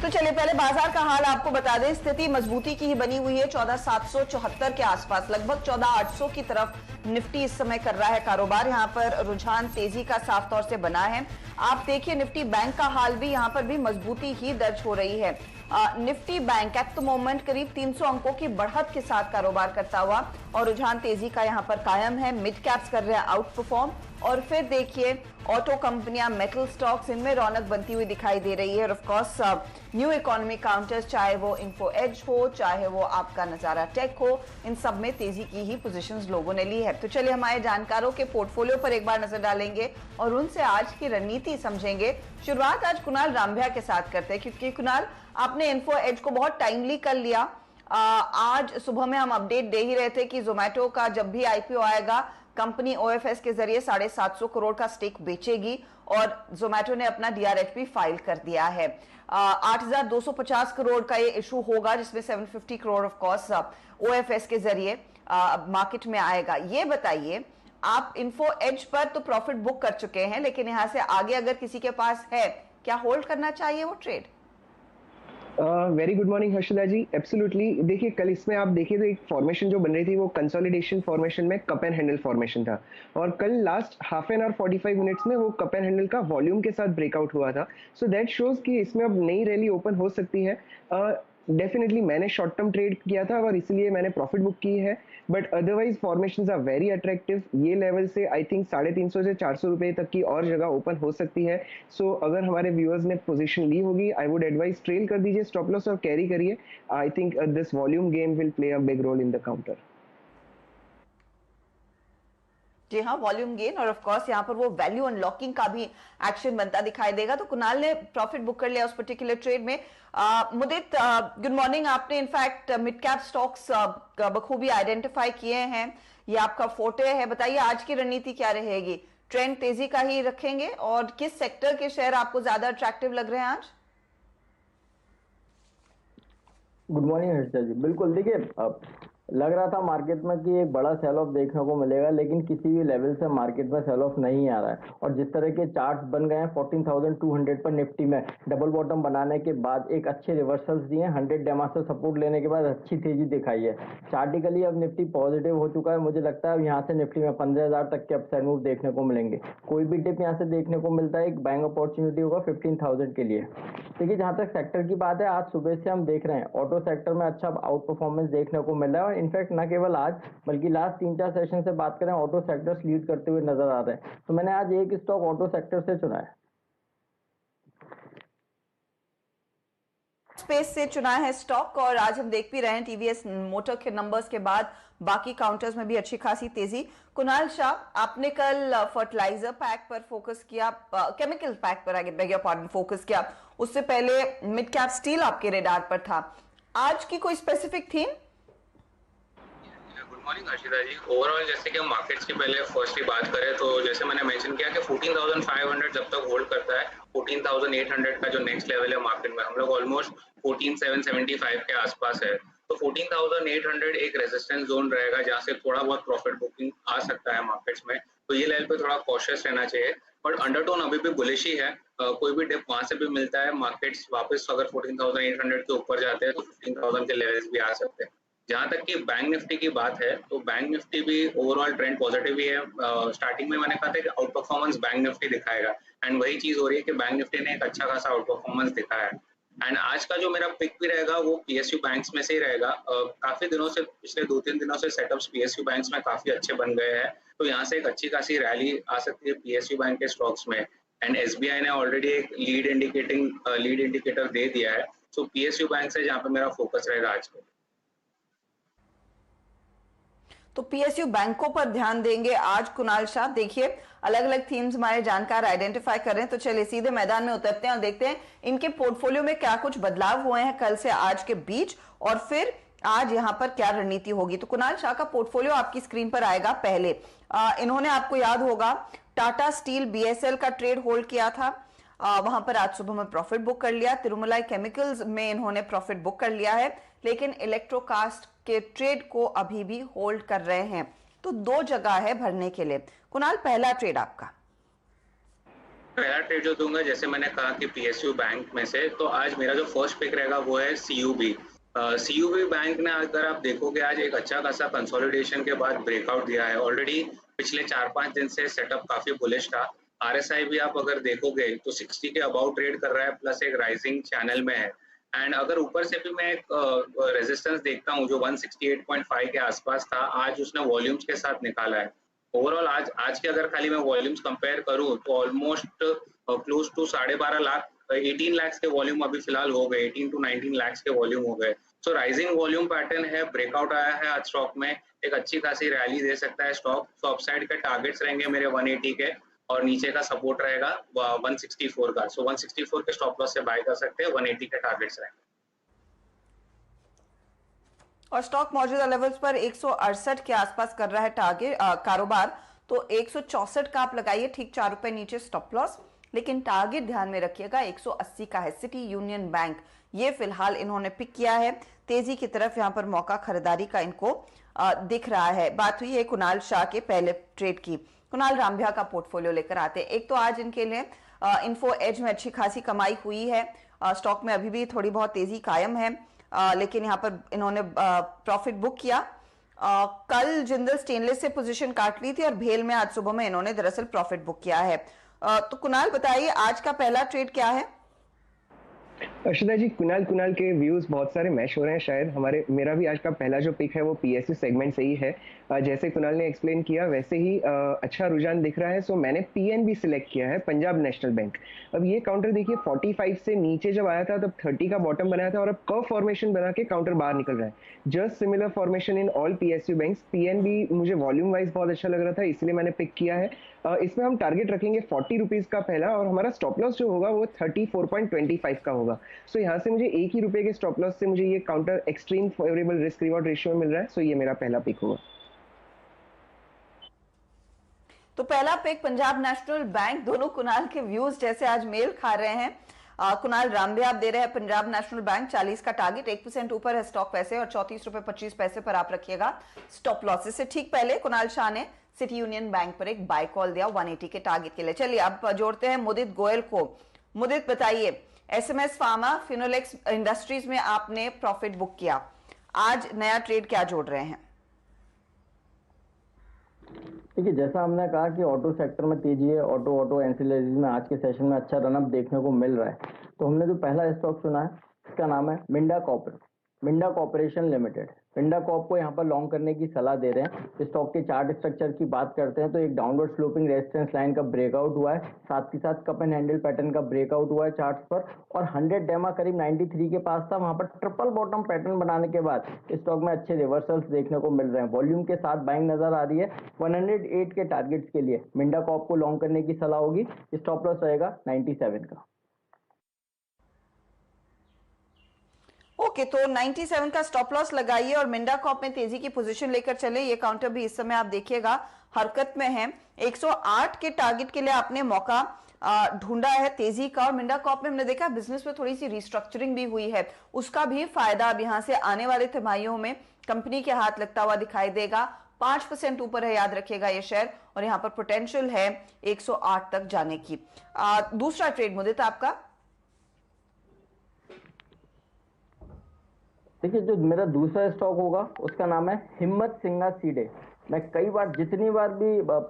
तो चलिए पहले बाजार का हाल आपको बता दें। स्थिति मजबूती की ही बनी हुई है। 14,774 के आसपास, लगभग 14,800 की तरफ निफ्टी इस समय कर रहा है कारोबार। यहां पर रुझान तेजी का साफ तौर से बना है। आप देखिए निफ्टी बैंक का हाल भी, यहां पर भी मजबूती ही दर्ज हो रही है। Nifty bank at the moment करीब 300 अंकों की बढ़त के साथ कारोबार करता हुआ और रुझान तेजी का यहां पर कायम है। मिड कैप्स कर रहे हैं आउट परफॉर्म, और फिर देखिए ऑटो कंपनियां, मेटल स्टॉक्स, इनमें रौनक बनती हुई दिखाई दे रही है। और of course new economy counters, चाहे वो इन्फो एज हो, चाहे वो आपका नजारा टेक हो, इन सब में तेजी की ही पोजीशंस लोगों ने ली है। तो चलिए हमारे जानकारों के पोर्टफोलियो पर एक बार नजर डालेंगे और उनसे आज की रणनीति समझेंगे। शुरुआत आज कुणाल रामभ्या के साथ करते हैं, क्योंकि कुणाल आपने इन्फो एज को बहुत टाइमली कर लिया। आज सुबह में हम अपडेट दे ही रहे थे कि जोमेटो का जब भी आईपीओ आएगा, कंपनी ओएफएस के जरिए 750 करोड़ का स्टेक बेचेगी और जोमेटो ने अपना डीआरएच फाइल कर दिया है। 8,250 करोड़ का ये इशू होगा, जिसमें 750 करोड़ ऑफ कोर्स ओएफएस के जरिए मार्केट में आएगा। ये बताइए, आप इन्फो एज पर तो प्रॉफिट बुक कर चुके हैं, लेकिन यहां से आगे अगर किसी के पास है, क्या होल्ड करना चाहिए वो trade? Very good morning Harshada ji. Absolutely, देखिए कल इसमें आप देखिए तो एक फॉर्मेशन जो बन रही थी वो कंसोलिडेशन फॉर्मेशन में कप एंड हैंडल फॉर्मेशन था, और कल last half an hour 45 minutes में वो कप एंड हैंडल का वॉल्यूम के साथ ब्रेकआउट हुआ था। सो दैट शोज कि इसमें अब नई रैली ओपन हो सकती है। डेफिनेटली मैंने शॉर्ट टर्म ट्रेड किया था और इसलिए मैंने प्रॉफिट बुक की है, but otherwise formations are very attractive. ये लेवल से आई थिंक 350 से 400 रुपए तक की और जगह ओपन हो सकती है। सो अगर हमारे व्यूअर्स ने पोजीशन ली होगी, आई वुड एडवाइज ट्रेल कर दीजिए, स्टॉप लॉस और कैरी करिए। I think this volume game will play a big role in the counter. जी हाँ, वॉल्यूम गेन और ऑफ कोर्स यहाँ पर वो वैल्यू अनलॉकिंग का भी एक्शन बनता दिखाई देगा। तो कुणाल ने प्रॉफिट बुक कर लिया उस पर्टिकुलर ट्रेड में। मुदित, गुड मॉर्निंग। आपने इनफैक्ट मिड कैप स्टॉक्स बखूबी आइडेंटिफाई किए हैं, ये आपका फोटे है। बताइए आज की रणनीति क्या रहेगी? ट्रेंड तेजी का ही रखेंगे और किस सेक्टर के शेयर आपको ज्यादा अट्रैक्टिव लग रहे हैं आज? गुड मॉर्निंग हर्षा जी। बिल्कुल, देखिए लग रहा था मार्केट में कि एक बड़ा सेल ऑफ देखने को मिलेगा, लेकिन किसी भी लेवल से मार्केट में सेल ऑफ नहीं आ रहा है। और जिस तरह के चार्ट्स बन गए हैं 14,200 पर निफ्टी में डबल बॉटम बनाने के बाद एक अच्छे रिवर्सल्स दिए, 100 डेमा से सपोर्ट लेने के बाद अच्छी तेजी दिखाई है। चार्टिकली अब निफ्टी पॉजिटिव हो चुका है। मुझे लगता है अब यहाँ से निफ्टी में 15,000 तक के अपसाइड मूव देखने को मिलेंगे। कोई भी डिप यहाँ से देखने को मिलता है, एक बाइंग अपॉर्चुनिटी होगा 15,000 के लिए। देखिए जहाँ तक सेक्टर की बात है, आज सुबह से हम देख रहे हैं ऑटो सेक्टर में अच्छा आउट परफॉर्मेंस देखने को मिल रहा है। और इनफैक्ट न केवल आज बल्कि लास्ट 3-4 सेशन से बात करें, ऑटो सेक्टर्स लीड करते हुए नजर आ रहे हैं। तो मैंने आज एक स्टॉक ऑटो सेक्टर से चुना है, स्पेस से चुना है स्टॉक। और आज हम देख भी रहे हैं टीवीएस मोटर के नंबर्स के बाद बाकी काउंटर्स में भी अच्छी खासी तेजी। कुणाल शाह, आपने कल फर्टिलाइजर पैक पर फोकस किया, केमिकल पैक पर I beg your pardon focus किया। उससे पहले मिड कैप स्टील आपके रेडार पर था। आज की कोई specific theme? Good morning Harshita ji. Overall जैसे कि हम मार्केट्स की पहले फर्स्टली बात करें तो जैसे मैंने मेंशन किया कि 14,500 जब तक होल्ड करता है, 14,800 का जो नेक्स्ट लेवल है मार्केट में, हम लोग ऑलमोस्ट 14,775 के आसपास है। तो 14,800 एक रेजिस्टेंस जोन रहेगा जहाँ से थोड़ा बहुत प्रॉफिट बुकिंग आ सकता है मार्केट्स में। तो ये लेवल पे थोड़ा कॉशियस रहना चाहिए, बट अंडरटोन अभी भी बुलिश ही है। कोई भी डिप वहां से भी मिलता है, मार्केट्स वापस अगर 14,800 के ऊपर जाते हैं तो 15,000 के लेवल्स भी आ सकते हैं। जहां तक कि बैंक निफ्टी की बात है तो बैंक निफ्टी भी ओवरऑल ट्रेंड पॉजिटिव ही है। स्टार्टिंग में मैंने कहा था कि आउट परफॉर्मेंस बैंक निफ्टी दिखाएगा, एंड वही चीज हो रही है कि बैंक निफ्टी ने एक अच्छा खासा आउट परफॉर्मेंस दिखाया है। एंड आज का जो मेरा पिक भी रहेगा वो पीएसयू बैंक्स में से ही रहेगा। काफी दिनों से, पिछले 2-3 दिनों से सेटअप्स पीएसयू बैंक्स में काफी अच्छे बन गए हैं, तो यहाँ से एक अच्छी खासी रैली आ सकती है पीएसयू बैंक के स्टॉक्स में। एंड एसबीआई ने ऑलरेडी एक लीड इंडिकेटर दे दिया है। सो पीएसयू बैंक से जहाँ पे मेरा फोकस रहेगा आज को। तो पीएसयू बैंकों पर ध्यान देंगे आज कुणाल शाह। देखिए अलग अलग थीम्स हमारे जानकार आइडेंटिफाई कर रहे हैं, तो चलिए सीधे मैदान में उतरते हैं और देखते हैं इनके पोर्टफोलियो में क्या कुछ बदलाव हुए हैं कल से आज के बीच, और फिर आज यहां पर क्या रणनीति होगी। तो कुणाल शाह का पोर्टफोलियो आपकी स्क्रीन पर आएगा। पहले इन्होंने, आपको याद होगा, टाटा स्टील बीएसएल का ट्रेड होल्ड किया था। वहां पर आज सुबह में प्रॉफिट बुक कर लिया। तिरुमलाई केमिकल्स में इन्होंने प्रॉफिट बुक कर लिया है, लेकिन इलेक्ट्रोकास्ट के ट्रेड को अभी भी होल्ड कर रहे हैं। तो दो जगह है भरने के लिए। कुणाल, पहला ट्रेड आपका? पहला ट्रेड जो दूंगा, जैसे मैंने कहा कि पीएसयू बैंक में से, तो आज मेरा जो फर्स्ट पिक रहेगा वो है सीयूबी। सीयूबी बैंक ने, अगर आप देखोगे, आज एक अच्छा खासा कंसोलिडेशन के बाद ब्रेकआउट दिया है। ऑलरेडी पिछले 4-5 दिन से सेटअप काफी बुलिश था। आरएसआई भी आप अगर देखोगे तो 60 के अबाउट ट्रेड कर रहा है, प्लस एक राइजिंग चैनल में है। एंड अगर ऊपर से भी मैं एक रेजिस्टेंस देखता हूँ जो 168.5 के आसपास था, आज उसने वॉल्यूम्स के साथ निकाला है। ओवरऑल आज के अगर खाली मैं वॉल्यूम्स कंपेयर करूं तो almost close to 12.5 lakh, 18 lakh के वॉल्यूम अभी फिलहाल हो गए, 18 to 19 लाख के वॉल्यूम हो गए। सो राइजिंग वॉल्यूम पैटर्न है, ब्रेकआउट आया है आज स्टॉक में, एक अच्छी खासी रैली दे सकता है स्टॉक। सो अपसाइड के टारगेट्स रहेंगे मेरे 180 के, और नीचे का सपोर्ट रहेगा 164 का। सो 164 के स्टॉप लॉस से बाय कर सकते हैं, 180 के टारगेट्स रहेंगे। और स्टॉक मौजूदा लेवल्स पर 168 के आसपास कर रहा है टारगेट कारोबार, तो 164 का आप लगाइए, ठीक 4 रुपए नीचे स्टॉप लॉस। लेकिन टारगेट ध्यान में रखिएगा 180 का है। सिटी यूनियन बैंक ये फिलहाल इन्होंने पिक किया है, तेजी की तरफ यहां पर मौका खरीदारी का इनको दिख रहा है। बात हुई है कुणाल शाह के पहले ट्रेड की। कुणाल रामभ्या का पोर्टफोलियो लेकर आते हैं। एक तो आज इनके लिए इन्फो एज में अच्छी खासी कमाई हुई है, स्टॉक में अभी भी थोड़ी बहुत तेजी कायम है, लेकिन यहाँ पर इन्होंने प्रॉफिट बुक किया। कल जिंदल स्टेनलेस से पोजीशन काट ली थी और भेल में आज सुबह में इन्होंने दरअसल प्रॉफिट बुक किया है। तो कुणाल बताइए आज का पहला ट्रेड क्या है? अर्षिता जी, कुणाल के व्यूज बहुत सारे मैच हो रहे हैं। शायद मेरा भी आज का पहला जो पिक है वो पीएसयू सेगमेंट से ही है। जैसे कुणाल ने एक्सप्लेन किया वैसे ही अच्छा रुझान दिख रहा है। सो मैंने पीएनबी सिलेक्ट किया है, पंजाब नेशनल बैंक। अब ये काउंटर देखिए 45 से नीचे जब आया था तब 30 का बॉटम बनाया था और अब कर्व फॉर्मेशन बना के काउंटर बाहर निकल रहा है। Just similar formation in all PSU banks. PNB मुझे वॉल्यूम वाइज बहुत अच्छा लग रहा था, इसलिए मैंने पिक किया है। इसमें हम टारगेट रखेंगे 40 रुपीज का पहला, और हमारा स्टॉप लॉस जो होगा वो 34.25 का होगा। सो यहाँ से मुझे 1 ही रुपए के स्टॉप लॉस से मुझे ये counter extreme favourable risk reward ratio में मिल रहा है। सो ये मेरा पहला पिक होगा। तो पहला पिक पंजाब नेशनल बैंक। दोनों कुणाल के व्यूज जैसे आज मेल खा रहे हैं। कुणाल रामभ्या आप दे रहे हैं पंजाब नेशनल बैंक, 40 का टारगेट, 1% ऊपर है स्टॉक पैसे, और 34.25 पर आप रखिएगा स्टॉप लॉस। इससे ठीक पहले कुणाल शाह ने सिटी यूनियन बैंक पर एक बाय कॉल दिया 180 के टारगेट के लिए। चलिए अब जोड़ते हैं मुदित गोयल को। मुदित बताइए, एसएमएस फार्मा फिनोलेक्स इंडस्ट्रीज में आपने प्रॉफिट बुक किया, आज नया ट्रेड क्या जोड़ रहे हैं? देखिए, जैसा हमने कहा कि ऑटो सेक्टर में तेजी है, ऑटो एंसिलरीज में आज के सेशन में अच्छा रनअप देखने को मिल रहा है। तो हमने जो पहला स्टॉक चुना है इसका नाम है Minda corporation limited. Minda Corp को यहाँ पर लॉन्ग करने की सलाह दे रहे हैं। स्टॉक के चार्ट स्ट्रक्चर की बात करते हैं तो एक डाउनवर्ड स्लोपिंग रेजिस्टेंस लाइन का ब्रेकआउट हुआ है, साथ ही साथ कप एंड हैंडल पैटर्न का ब्रेकआउट हुआ है चार्ट्स पर, और 100 डेमा करीब 93 के पास था, वहां पर ट्रिपल बॉटम पैटर्न बनाने के बाद स्टॉक में अच्छे रिवर्सल्स देखने को मिल रहे हैं। वॉल्यूम के साथ बाइंग नजर आ रही है। 108 के टारगेट्स के लिए मिंडा कॉर्प को लॉन्ग करने की सलाह होगी। स्टॉप लॉस रहेगा 97 का। ओके, तो 97 का स्टॉप लॉस लगाइए और मिंडा कॉर्प में तेजी की पोजीशन लेकर चले। ये काउंटर भी इस समय आप देखिएगा हरकत में है। 108 के टारगेट के लिए आपने मौका ढूंढा है तेजी का, और मिंडा कॉर्प में हमने देखा बिजनेस में थोड़ी सी रिस्ट्रक्चरिंग भी हुई है, उसका भी फायदा अब यहां से आने वाले तिमाहियों में कंपनी के हाथ लगता हुआ दिखाई देगा। 5% ऊपर है, याद रखिएगा ये शेयर, और यहां पर पोटेंशियल है 108 तक जाने की। दूसरा ट्रेड मुदित आपका? देखिए, जो मेरा दूसरा स्टॉक होगा उसका नाम है हिम्मत सिंगा सीडे। मैं कई बार, जितनी बार भी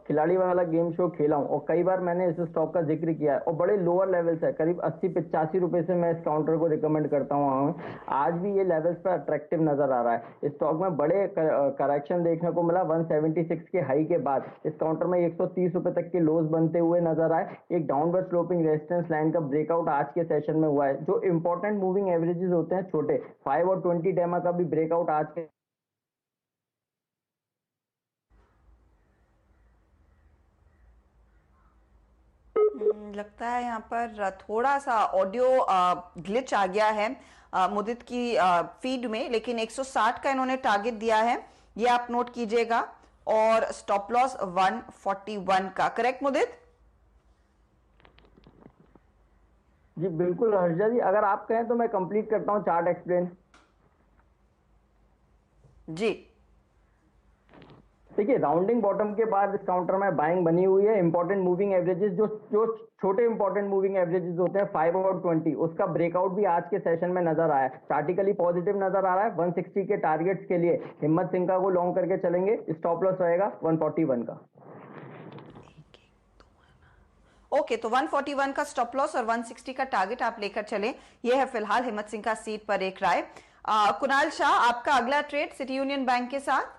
खिलाड़ी वाला गेम शो खेला हूं, और कई बार मैंने इस स्टॉक का जिक्र किया है, और बड़े लोअर लेवल से करीब 80-85 रुपए से मैं इस काउंटर को रिकमेंड करता हूं। आज भी ये लेवल्स पर अट्रैक्टिव नजर आ रहा है। इस स्टॉक में बड़े करेक्शन देखने को मिला। 176 के हाई के बाद इस काउंटर में 130 रुपए तक के लोज बनते हुए नजर आए। एक डाउनवर्ड स्लोपिंग रेजिस्टेंस लाइन का ब्रेकआउट आज के सेशन में हुआ है। जो इंपॉर्टेंट मूविंग एवरेजेस होते हैं छोटे 5 और 20 डेमा का भी ब्रेकआउट आज के लगता है यहाँ पर थोड़ा सा ऑडियो ग्लिच आ गया है मुदित की फीड में, लेकिन 160 का इन्होंने टारगेट दिया है, ये आप नोट कीजिएगा, और स्टॉप लॉस 141 का। करेक्ट मुदित? जी बिल्कुल हर्षा जी, अगर आप कहें तो मैं कंप्लीट करता हूं चार्ट एक्सप्लेन। जी देखिए राउंडिंग बॉटम के बाद इस काउंटर में बाइंग बनी हुई है। इंपॉर्टेंट मूविंग एवरेजेस जो जो छोटे इंपॉर्टेंट मूविंग एवरेजेस होते हैं 5 और 20, उसका ब्रेकआउट भी आज के सेशन में नजर आया है। चार्टिकली पॉजिटिव नजर आ रहा है। 160 के टारगेट्स के लिए हिम्मत सिंह को लॉन्ग करके चलेंगे। स्टॉप लॉस रहेगा 141 का। ओके, तो 141 का स्टॉप लॉस और 160 का टारगेट आप लेकर चलें। यह है फिलहाल हिम्मत सिंह का सीट पर एक राय। कुणाल शाह, आपका अगला ट्रेड सिटी यूनियन बैंक के साथ?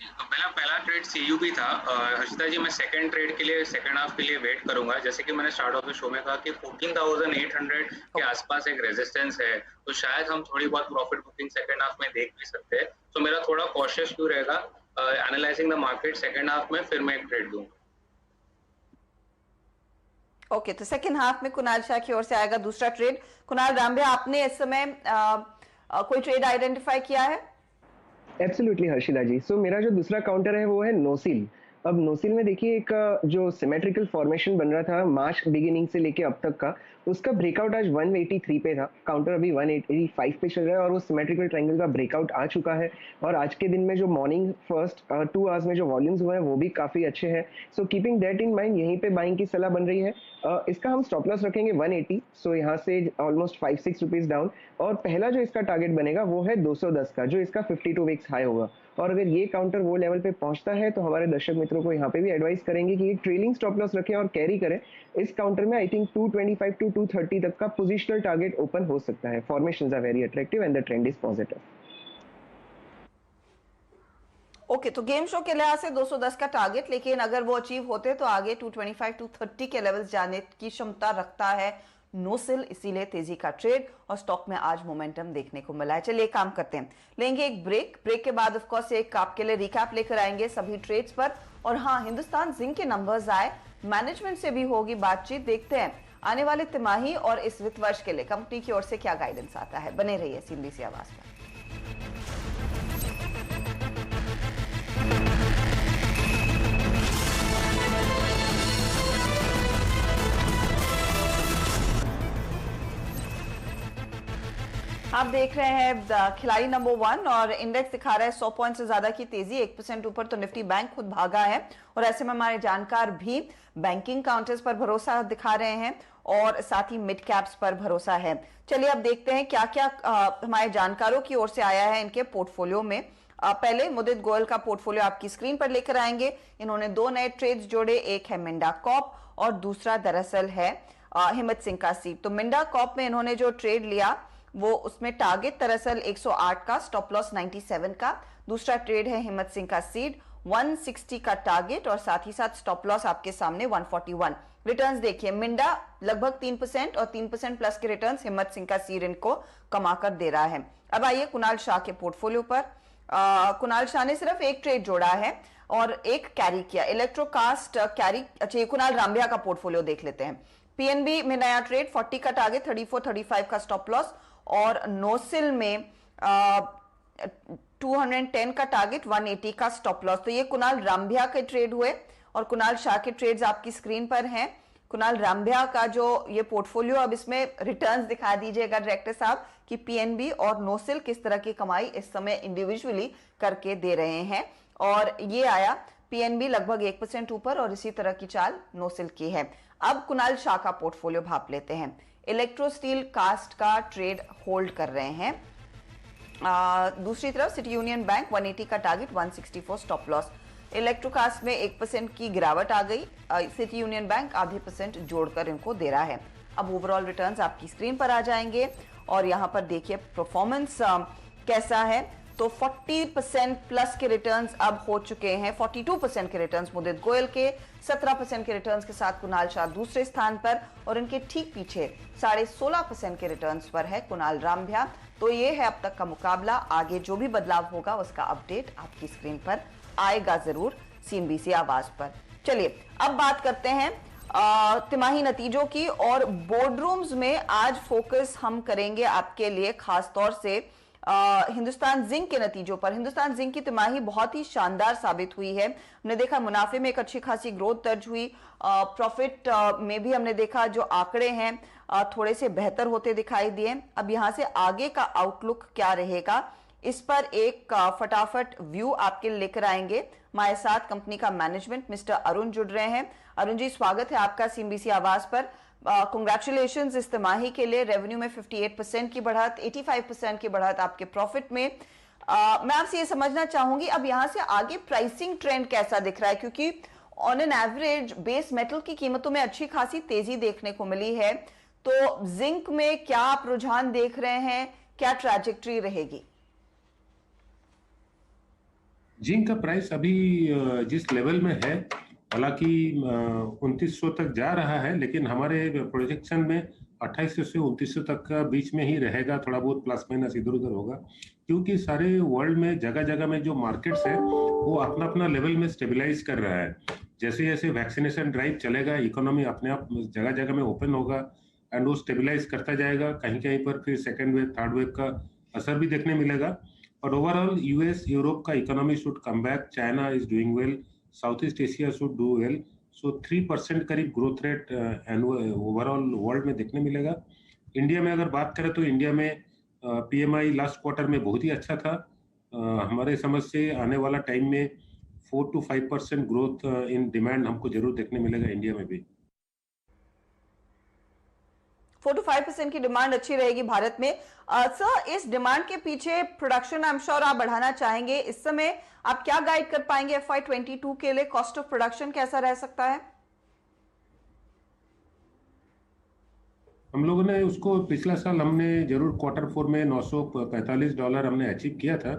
मेरा पहला ट्रेड सीयूबी था। हर्षिता जी, मैं सेकंड ट्रेड के लिए सेकंड हाफ के लिए वेट करूंगा। जैसे कि मैंने स्टार्ट ऑफ द शो में कहा कि 14,800 के आसपास एक रेजिस्टेंस है, तो शायद हम थोड़ी बहुत प्रॉफिट बुकिंग सेकंड हाफ में देख भी सकते हैं। तो मेरा थोड़ा कॉशियस व्यू रहेगा analysing the market second half में, फिर मैं एक ट्रेड दूंगा। ओके, तो सेकंड हाफ में कुणाल शाह की ओर से आएगा दूसरा ट्रेड। कुणाल रामबिया, आपने इस समय कोई ट्रेड आइडेंटिफाई किया है? एब्सोल्युटली हर्षिता जी। सो मेरा जो दूसरा काउंटर है वो है नोसिल। अब नोसिल में देखिए एक जो सिमेट्रिकल फॉर्मेशन बन रहा था मार्च बिगिनिंग से लेके अब तक का, उसका ब्रेकआउट आज 183 पे था। काउंटर अभी 185 पे चल रहा है और वो सिमेट्रिकल ट्रायंगल का ब्रेकआउट आ चुका है। और आज के दिन में जो मॉर्निंग फर्स्ट 2 आवर्स में जो वॉल्यूम्स हुए हैं वो भी काफी अच्छे हैं। So keeping that in mind यहीं पे बाइंग की सलाह बन रही है। इसका हम स्टॉप लॉस रखेंगे 180। सो यहाँ से ऑलमोस्ट 5-6 रुपीज डाउन। और पहला जो इसका टारगेट बनेगा वो है 210 का, जो इसका 52 वीक्स हाई होगा। और अगर ये काउंटर वो लेवल पे पहुंचता है तो हमारे दर्शक मित्रों को यहाँ पे भी एडवाइस करेंगे कि एक ट्रेलिंग स्टॉप लॉस रखें और कैरी करें। इस काउंटर में आई थिंक 225 टू 230 तक का पोजिशनल टारगेट ओपन हो सकता है। Formations are very attractive and the trend is positive. Okay, तो गेम शो के लिहाज से 210 का टारगेट, लेकिन अगर वो अचीव होते तो आगे 225 टू 30 के लेवल्स जाने की क्षमता रखता है नोसिल, इसीलिए तेजी का ट्रेड और स्टॉक में आज मोमेंटम देखने को मिला है। चलिए काम करते हैं, लेंगे एक ब्रेक के बाद ऑफ कोर्स एक आपके लिए रिकैप लेकर आएंगे सभी ट्रेड्स पर। और हाँ, हिंदुस्तान जिंक के नंबर्स आए, मैनेजमेंट से भी होगी बातचीत। देखते हैं आने वाले तिमाही और इस वित्त वर्ष के लिए कंपनी की ओर से क्या गाइडेंस आता है। बने रहिए CNBC आवाज पर। आप देख रहे हैं खिलाड़ी नंबर 1 और इंडेक्स दिखा रहा है 100 पॉइंट से ज्यादा की तेजी, 1% ऊपर। तो निफ्टी बैंक खुद भागा है और ऐसे में हमारे जानकार भी बैंकिंग काउंटर्स पर भरोसा दिखा रहे हैं और साथ ही मिड कैप्स पर भरोसा है। चलिए अब देखते हैं क्या क्या हमारे जानकारों की ओर से आया है इनके पोर्टफोलियो में। पहले मुदित गोयल का पोर्टफोलियो आपकी स्क्रीन पर लेकर आएंगे। इन्होंने 2 नए ट्रेड्स जोड़े, एक है मिंडा कॉप और दूसरा दरअसल है हिम्मत सिंह का सीट। तो मिंडा कॉप में इन्होंने जो ट्रेड लिया वो उसमें टारगेट दरअसल 108 का, स्टॉप लॉस 97 का। दूसरा ट्रेड है हिम्मत सिंह का सीड, 160 का टारगेट और साथ ही साथ स्टॉप लॉस आपके सामने 141। रिटर्न्स देखिए, मिंडा लगभग 3% और 3% प्लस के रिटर्न्स हिम्मत सिंह का सीड इनको कमाकर दे रहा है। अब आइए कुणाल शाह के पोर्टफोलियो पर। कुणाल शाह ने सिर्फ एक ट्रेड जोड़ा है और एक कैरी किया, इलेक्ट्रोकास्ट कैरी। अच्छा, कुणाल रामबिया का पोर्टफोलियो देख लेते हैं। पीएनबी में नया ट्रेड 40 का टारगेट, 34-35 का स्टॉप लॉस और नोसिल में 210 का टारगेट, 180 का स्टॉप लॉस। तो ये कुणाल रामबिया के ट्रेड हुए और कुणाल शाह के ट्रेड्स आपकी स्क्रीन पर हैं। कुणाल रामबिया का जो ये पोर्टफोलियो, अब इसमें रिटर्न्स दिखा दीजिएगा डायरेक्टर साहब कि पीएनबी और नोसिल किस तरह की कमाई इस समय इंडिविजुअली करके दे रहे हैं। और ये आया पीएनबी लगभग 1% ऊपर और इसी तरह की चाल नोसिल की है। अब कुणाल शाह का पोर्टफोलियो भाप लेते हैं। इलेक्ट्रो स्टील कास्ट का ट्रेड होल्ड कर रहे हैं। दूसरी तरफ सिटी यूनियन बैंक 180 का टारगेट, 164 स्टॉप लॉस। इलेक्ट्रोकास्ट में 1% की गिरावट आ गई, सिटी यूनियन बैंक आधे % जोड़कर इनको दे रहा है। अब ओवरऑल रिटर्न्स आपकी स्क्रीन पर आ जाएंगे और यहां पर देखिए परफॉर्मेंस कैसा है। तो 40% प्लस के रिटर्न्स अब हो चुके हैं, 42% के रिटर्न्स मुदित गोयल के, 17% के रिटर्न्स के साथ कुणाल शाह दूसरे स्थान पर और इनके ठीक पीछे 16.5% के रिटर्न्स पर है कुणाल रामबिया। तो ये है अब तक का मुकाबला। आगे जो भी बदलाव होगा उसका अपडेट आपकी स्क्रीन पर आएगा जरूर CNBC आवाज पर। चलिए अब बात करते हैं तिमाही नतीजों की और बोर्डरूम्स में आज फोकस हम करेंगे आपके लिए खास तौर से हिंदुस्तान जिंक के नतीजों पर। हिंदुस्तान जिंक की तिमाही बहुत ही शानदार साबित हुई है। हमने देखा मुनाफे में एक अच्छी खासी ग्रोथ दर्ज हुई, प्रॉफिट में भी हमने देखा जो आंकड़े हैं थोड़े से बेहतर होते दिखाई दिए। अब यहां से आगे का आउटलुक क्या रहेगा इस पर एक फटाफट व्यू आपके लिए लेकर आएंगे। हमारे साथ कंपनी का मैनेजमेंट मिस्टर अरुण जुड़ रहे हैं। अरुण जी, स्वागत है आपका सीएनबीसी आवाज पर। कांग्रेचुलेशंस इस तिमाही के लिए। रेवेन्यू में 58% की बढ़त, 85% की बढ़त आपके प्रॉफिट में। मैं आपसे ये समझना चाहूंगी अब यहाँ से आगे प्राइसिंग ट्रेंड कैसा दिख रहा है, क्योंकि on an average base metal की कीमतों में अच्छी खासी तेजी देखने को मिली है, तो जिंक में क्या आप रुझान देख रहे हैं, क्या ट्रैजेक्टरी रहेगी? जिंक का प्राइस अभी जिस लेवल में है, हालांकि 2900 तक जा रहा है, लेकिन हमारे प्रोजेक्शन में 2800 से 2900 तक का बीच में ही रहेगा। थोड़ा बहुत प्लस माइनस इधर उधर होगा, क्योंकि सारे वर्ल्ड में जगह जगह में जो मार्केट्स है वो अपना अपना लेवल में स्टेबलाइज कर रहा है। जैसे जैसे वैक्सीनेशन ड्राइव चलेगा, इकोनॉमी अपने आप जगह जगह में ओपन होगा एंड वो स्टेबलाइज करता जाएगा। कहीं कहीं पर फिर सेकेंड वेव थर्ड वेव का असर भी देखने मिलेगा। और ओवरऑल यूएस यूरोप का economy should come back, China is doing well, South East Asia should do well. So 3% करीब ग्रोथ रेट ओवरऑल वर्ल्ड में देखने मिलेगा। इंडिया में अगर बात करें तो इंडिया में पीएमआई लास्ट क्वार्टर में बहुत ही अच्छा था। हमारे समझ से आने वाला टाइम में 4 to 5% ग्रोथ इन डिमांड हमको जरूर देखने मिलेगा इंडिया में भी। 4 to 5% की डिमांड अच्छी रहेगी भारत में। सर, इस डिमांड के पीछे प्रोडक्शन आई एम श्योर आप बढ़ाना चाहेंगे। इस समय आप क्या गाइड कर पाएंगे FY22 के लिए? कॉस्ट ऑफ प्रोडक्शन कैसा रह सकता है? हम लोगों ने उसको पिछला साल हमने जरूर Q4 में $945 हमने अचीव किया था।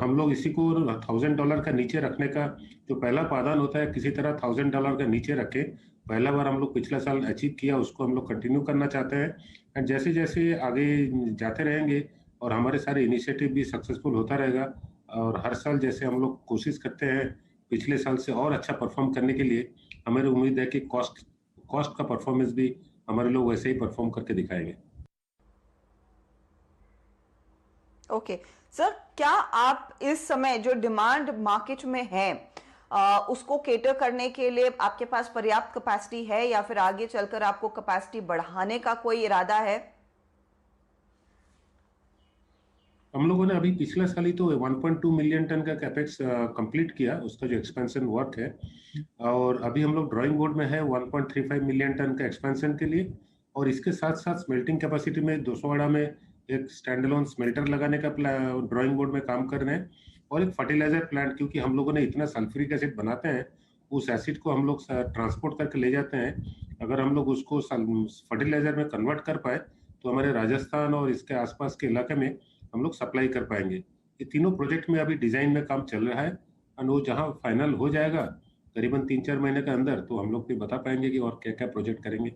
हम लोग इसी को $1000 का नीचे रखने का जो पहला पायदान होता है, किसी तरह $1000 का नीचे रखे। पहला बार हम लोग पिछला साल अचीव किया, उसको हम लोग कंटिन्यू करना चाहते हैं। एंड जैसे जैसे आगे जाते रहेंगे और हमारे सारे इनिशिएटिव भी सक्सेसफुल होता रहेगा, और हर साल जैसे हम लोग कोशिश करते हैं पिछले साल से और अच्छा परफॉर्म करने के लिए, हमारी उम्मीद है कि कॉस्ट का परफॉर्मेंस भी हमारे लोग वैसे ही परफॉर्म करके दिखाएंगे। ओके सर, क्या आप इस समय जो डिमांड मार्केट में है उसको केटर करने के लिए आपके पास पर्याप्त कैपेसिटी है, या फिर आगे चलकर आपको कैपेसिटी बढ़ाने का कोई इरादा है? हम लोगों ने अभी पिछला साल ही तो 1.2 मिलियन टन का कैपेक्स कंप्लीट किया, उसका जो एक्सपेंशन वर्क है। और अभी हम लोग ड्राइंग बोर्ड में है 1.35 मिलियन टन का एक्सपेंशन के लिए। और इसके साथ साथ स्मेल्टिंग कैपेसिटी में 200 में एक स्टैंड अलोन स्मेल्टर लगाने का ड्राइंग बोर्ड में काम कर रहे हैं। और एक फर्टिलाइजर प्लांट, क्योंकि हम लोगों ने इतना सल्फ्यूरिक एसिड बनाते हैं, उस एसिड को हम लोग ट्रांसपोर्ट करके ले जाते हैं। अगर हम लोग उसको फर्टिलाइजर में कन्वर्ट कर पाए तो हमारे राजस्थान और इसके आसपास के इलाके में हम लोग सप्लाई कर पाएंगे। ये तीनों प्रोजेक्ट में अभी डिजाइन में काम चल रहा है, और वो जहां फाइनल हो जाएगा करीबन 3-4 महीने के अंदर, तो हम लोग भी बता पाएंगे कि और क्या क्या प्रोजेक्ट करेंगे।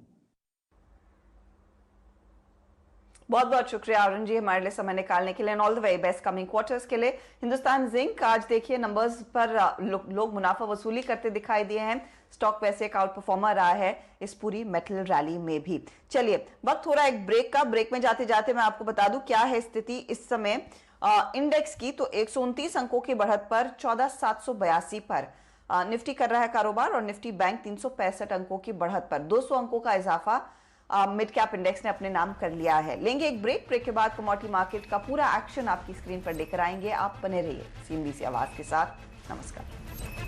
बहुत बहुत शुक्रिया अरुण जी हमारे लिए समय निकालने के लिए, and all the very best coming quarters के लिए। हिंदुस्तान जिंक आज देखिए नंबर्स पर लोग मुनाफा वसूली करते दिखाई दिए हैं। स्टॉक वैसे एक आउट परफॉर्मर रहा है इस पूरी मेटल रैली में भी। चलिए, वक्त हो रहा है एक ब्रेक का। ब्रेक में जाते जाते मैं आपको बता दूं क्या है स्थिति इस समय इंडेक्स की। तो 129 अंकों की बढ़त पर 14,782 पर निफ्टी कर रहा है कारोबार, और निफ्टी बैंक 365 अंकों की बढ़त पर 200 अंकों का इजाफा मिड कैप इंडेक्स ने अपने नाम कर लिया है। लेंगे एक ब्रेक। ब्रेक के बाद कमोडिटी मार्केट का पूरा एक्शन आपकी स्क्रीन पर लेकर आएंगे। आप बने रहिए सीएनबीसी आवाज के साथ। नमस्कार।